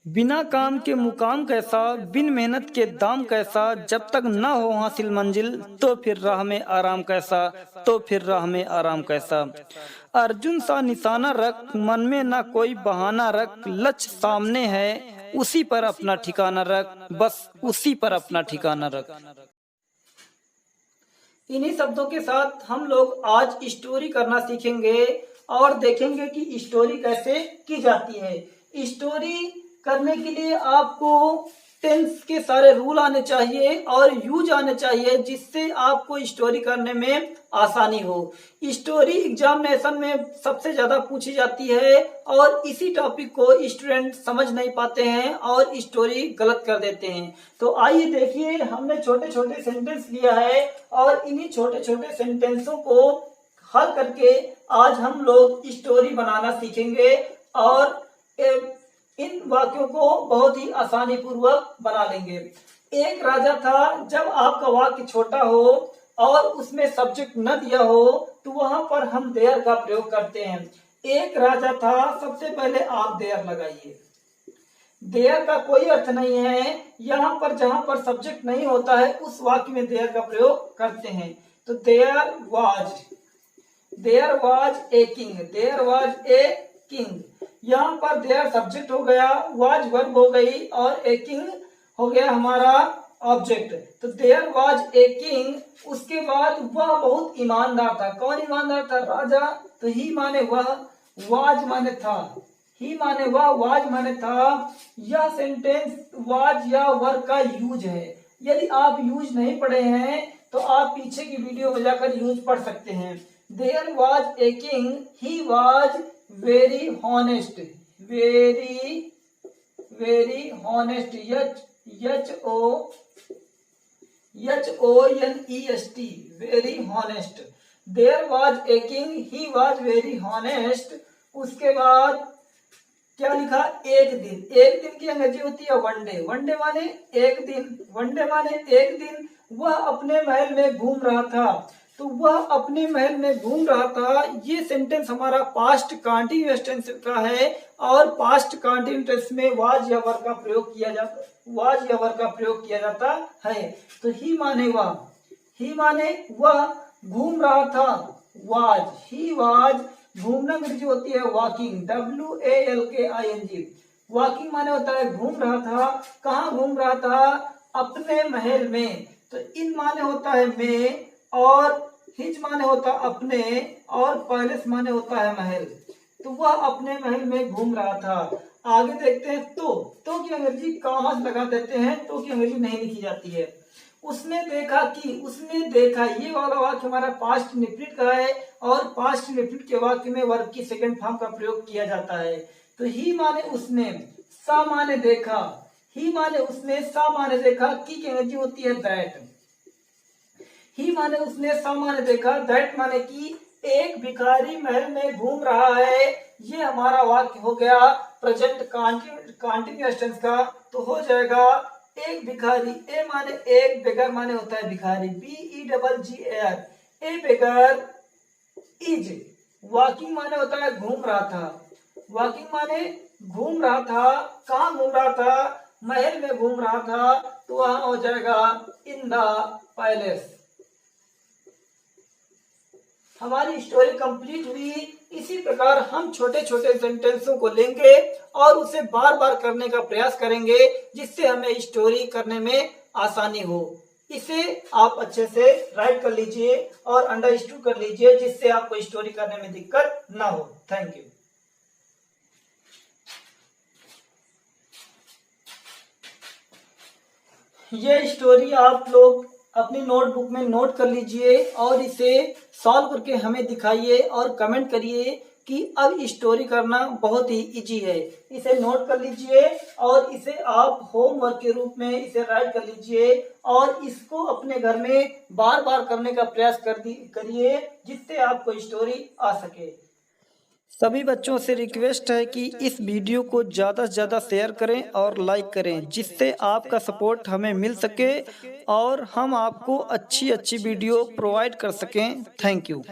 बिना काम के मुकाम कैसा, बिन मेहनत के दाम कैसा, जब तक ना हो हासिल मंजिल तो फिर राह में आराम कैसा, तो फिर राह में आराम कैसा। अर्जुन सा निशाना रख, मन में ना कोई बहाना रख, लक्ष्य सामने है उसी पर अपना ठिकाना रख, बस उसी पर अपना ठिकाना रख। इन्हीं शब्दों के साथ हम लोग आज स्टोरी करना सीखेंगे और देखेंगे कि स्टोरी कैसे की जाती है। स्टोरी करने के लिए आपको टेंस के सारे रूल आने चाहिए और यूज आने चाहिए, जिससे आपको स्टोरी करने में आसानी हो। स्टोरी एग्जामिनेशन में सबसे ज्यादा पूछी जाती है और इसी टॉपिक को स्टूडेंट समझ नहीं पाते हैं और स्टोरी गलत कर देते हैं। तो आइए देखिए, हमने छोटे छोटे सेंटेंस लिया है और इन्हीं छोटे छोटे सेंटेंसों को हल करके आज हम लोग स्टोरी बनाना सीखेंगे और इन वाक्यों को बहुत ही आसानी पूर्वक बना लेंगे। एक राजा था, जब आपका वाक्य छोटा हो और उसमें सब्जेक्ट न दिया हो तो वहां पर हम देयर का प्रयोग करते हैं। एक राजा था, सबसे पहले आप देयर लगाइए। देयर का कोई अर्थ नहीं है, यहाँ पर जहां पर सब्जेक्ट नहीं होता है उस वाक्य में देयर का प्रयोग करते हैं। तो there was a king, there was a king. यहाँ पर देयर सब्जेक्ट हो गया, वाज वर्ब हो गई और ए किंग हो गया हमारा ऑब्जेक्ट। तो देयर वाज ए किंग। उसके बाद वह बहुत ईमानदार था। कौन ईमानदार था? राजा। तो ही माने वह, वाज माने था, ही माने वह, वाज माने था। यह सेंटेंस वाज या वर का यूज है। यदि आप यूज नहीं पढ़े हैं तो आप पीछे की वीडियो में जाकर यूज पढ़ सकते हैं। There was a king, he was very honest, very honest, HONEST, very honest. There was a king, he was very honest. उसके बाद क्या लिखा? एक दिन। एक दिन की अंग्रेजी होती है वन डे। वन डे माने एक दिन, वन डे माने एक दिन। वह अपने महल में घूम रहा था। तो वह अपने महल में घूम रहा था, ये सेंटेंस हमारा पास्ट कंटीन्यूअस टेंस का है और पास्ट कंटीन्यूअस टेंस में वाज या वर का प्रयोग किया जाता है। तो ही माने वह, ही माने वह घूम रहा था, वाज, ही वाज। घूमना अंग्रेजी होती है वॉकिंग, WALKING। वॉकिंग माने होता है घूम रहा था। कहाँ घूम रहा था? अपने महल में। तो इन माने होता है में और हिज माने होता अपने और पैलेस माने होता है महल। तो वह अपने महल में घूम रहा था। आगे देखते हैं तो की अंग्रेजी कॉमा लगा देते हैं, तो की अंग्रेजी नहीं लिखी जाती है। उसने देखा कि, उसने देखा, ये वाला वाक्य हमारा पास्ट इंडेफिनिट का है और पास्ट इंडेफिनिट के वाक्य में वर्ब की सेकंड फॉर्म का प्रयोग किया जाता है। तो ही माने उसने, सा माने देखा, ही माने उसने, सा माने देखा, की अंग्रेजी होती है दैट। ही माने उसने, सा माने देखा, दैट माने की। एक भिखारी महल में घूम रहा है, ये हमारा वाक्य हो गया प्रेजेंट कंटीन्यूअस टेंस का। तो हो जाएगा एक भिखारी, ए माने एक, बेगर माने होता है भिखारी, BEGGAR, A beggar is. Walking माने होता है घूम रहा था, वॉकिंग माने घूम रहा था। कहाँ घूम रहा था? महल में घूम रहा था। तो वहां हो जाएगा इन द पैलेस। हमारी स्टोरी कंप्लीट हुई। इसी प्रकार हम छोटे छोटे सेंटेंसों को लेंगे और उसे बार बार करने का प्रयास करेंगे, जिससे हमें स्टोरी करने में आसानी हो। इसे आप अच्छे से राइट कर लीजिए और अंडरस्टूड कर लीजिए, जिससे आपको स्टोरी करने में दिक्कत ना हो। Thank you. ये स्टोरी आप लोग अपनी नोटबुक में नोट कर लीजिए और इसे सॉल्व करके हमें दिखाइए और कमेंट करिए कि अब स्टोरी करना बहुत ही इजी है। इसे नोट कर लीजिए और इसे आप होमवर्क के रूप में इसे राइट कर लीजिए और इसको अपने घर में बार बार करने का प्रयास करिए, जिससे आपको स्टोरी आ सके। सभी बच्चों से रिक्वेस्ट है कि इस वीडियो को ज़्यादा से ज़्यादा शेयर करें और लाइक करें, जिससे आपका सपोर्ट हमें मिल सके और हम आपको अच्छी अच्छी वीडियो प्रोवाइड कर सकें। Thank you.